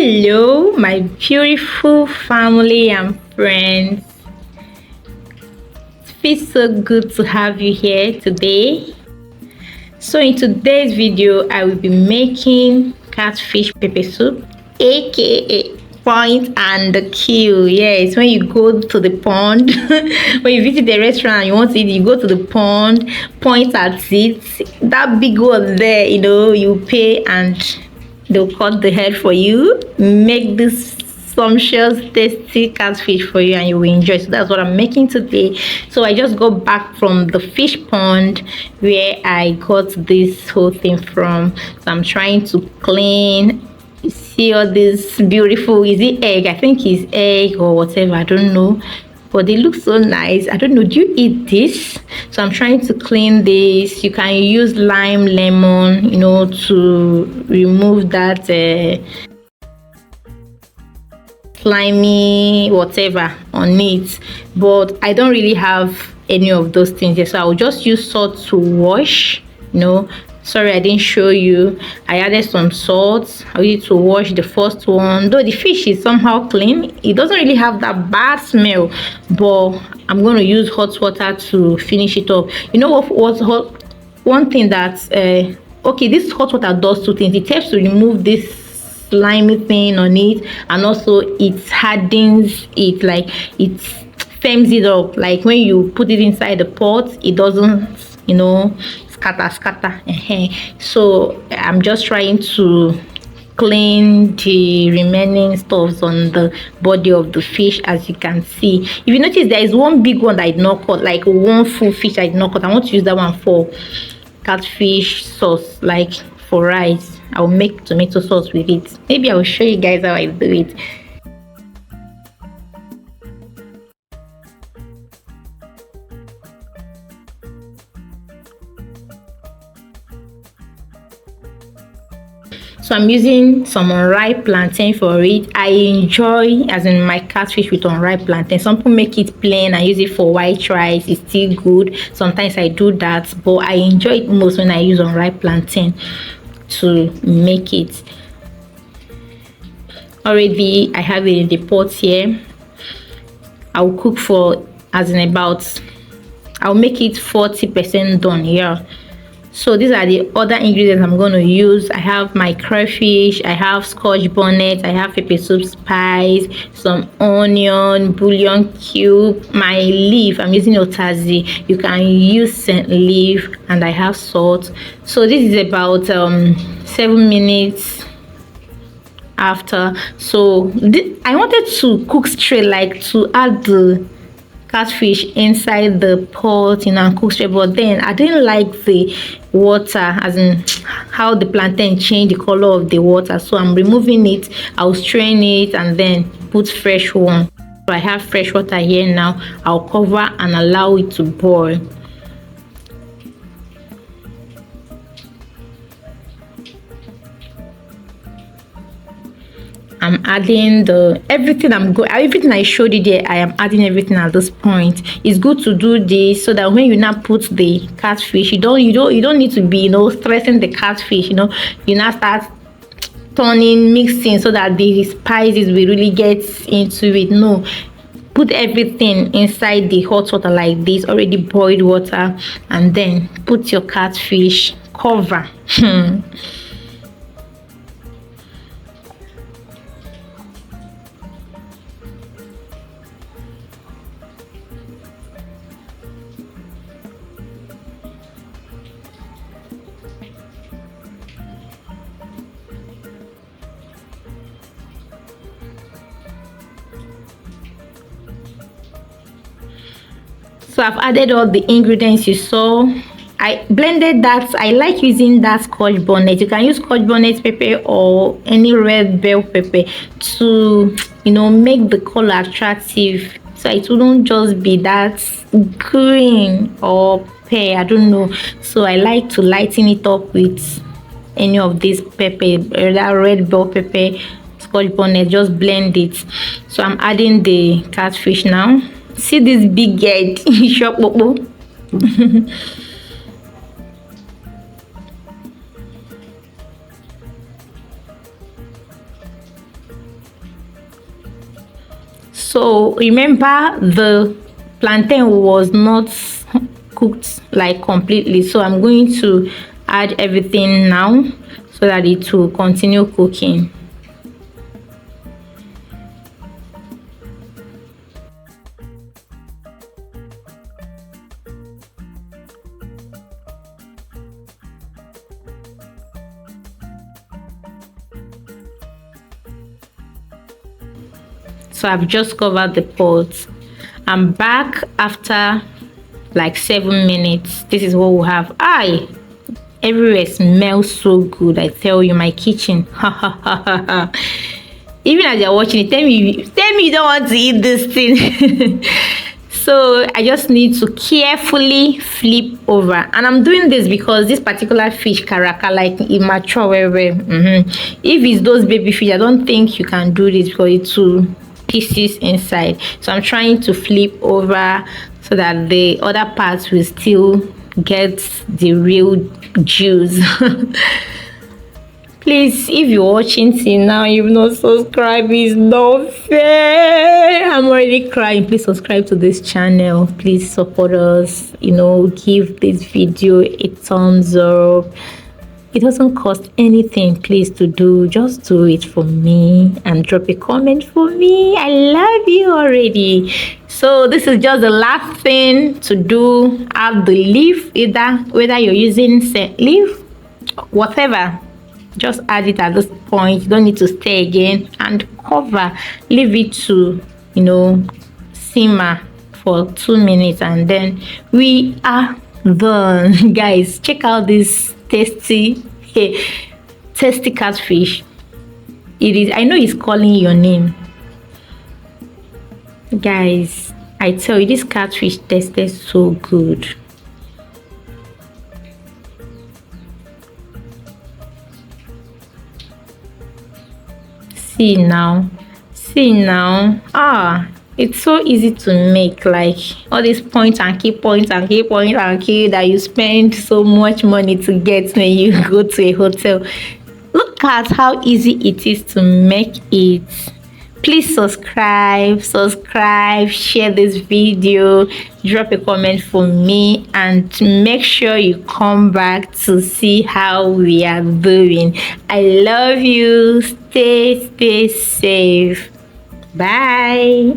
Hello, my beautiful family and friends. It feels so good to have you here today. So in today's video, I will be making catfish pepper soup, aka point and the kill. Yes, when you go to the pond, when you visit the restaurant and you want to eat, you go to the pond, point at it. That big one there, you pay and they'll cut the head for you, make this sumptuous tasty catfish for you, and you will enjoy. So that's what I'm making today. So I just got back from the fish pond where I got this whole thing from. So I'm trying to clean. You see all this beautiful, is it egg? I think it's egg or whatever, I don't know, but they look so nice. I don't know, do you eat this? So I'm trying to clean this. You can use lime, lemon, to remove that slimy whatever on it, but I don't really have any of those things here, so I'll just use salt to wash. Sorry, I didn't show you. I added some salt. I need to wash the first one. Though the fish is somehow clean, it doesn't really have that bad smell, but I'm going to use hot water to finish it up. You know what's hot? One thing that okay, this hot water does two things. It helps to remove this slimy thing on it, and also it hardens it, like it firms it up. Like when you put it inside the pot, it doesn't scatter. So I'm just trying to clean the remaining stuffs on the body of the fish. As you can see, if you notice, there is one big one that I did not cut, like one full fish I did not cut. I want to use that one for catfish sauce, like for rice. I'll make tomato sauce with it. Maybe I'll show you guys how I do it. So I'm using some unripe plantain for it. I enjoy, as in, my catfish with unripe plantain. Some people make it plain and use it for white rice. It's still good. Sometimes I do that, but I enjoy it most when I use unripe plantain to make it. Already I have it in the pot here. I'll cook for, as in, about, I'll make it 40% done here. So these are the other ingredients I'm going to use. I have my crayfish, I have scotch bonnet, I have peppersoup spice, some onion, bouillon cube, my leaf, I'm using otazi. You can use scent leaf, and I have salt. So this is about 7 minutes after. So I wanted to cook straight, like to add the catfish inside the pot and cook straight, but then I didn't like the water, as in how the plantain changed the color of the water. So I'm removing it. I'll strain it and then put fresh one. So I have fresh water here now. I'll cover and allow it to boil. I'm adding everything I showed you there. I am adding everything at this point. It's good to do this so that when you now put the catfish, you don't need to be stressing the catfish. You now start turning, mixing, so that the spices will really get into it. No, put everything inside the hot water like this, already boiled water, and then put your catfish, cover. So I've added all the ingredients you saw. I blended that. I like using that scotch bonnet. You can use scotch bonnet pepper or any red bell pepper to make the color attractive, so it wouldn't just be that green or pear, I don't know. So I like to lighten it up with any of this pepper, that red bell pepper, scotch bonnet. Just blend it. So I'm adding the catfish now. See this big head. Shop bobo. So remember, the plantain was not cooked like completely, so I'm going to add everything now so that it will continue cooking. So I've just covered the pot. I'm back after like 7 minutes. This is what we have. Everywhere smells so good. I tell you, my kitchen. Even as you're watching it, tell me you don't want to eat this thing. So I just need to carefully flip over, and I'm doing this because this particular fish caraca, like immature if it's those baby fish, I don't think you can do this because it's too pieces inside. So I'm trying to flip over so that the other parts will still get the real juice. Please, if you're watching till now, you've not subscribed, it's not fair. I'm already crying. Please subscribe to this channel. Please support us. Give this video a thumbs up. It doesn't cost anything, please, to do. Just do it for me and drop a comment for me. I love you already. So this is just the last thing to do. Add the leaf, whether you're using scent leaf, whatever. Just add it at this point. You don't need to stir again, and cover. Leave it to simmer for 2 minutes, and then we are done. Guys, check out this tasty catfish. I know it's calling your name. Guys, I tell you, this catfish tasted so good. See now, it's so easy to make. Like all these point and key that you spend so much money to get when you go to a hotel. Look at how easy it is to make it. Please subscribe, share this video, drop a comment for me, and make sure you come back to see how we are doing. I love you. Stay safe. Bye.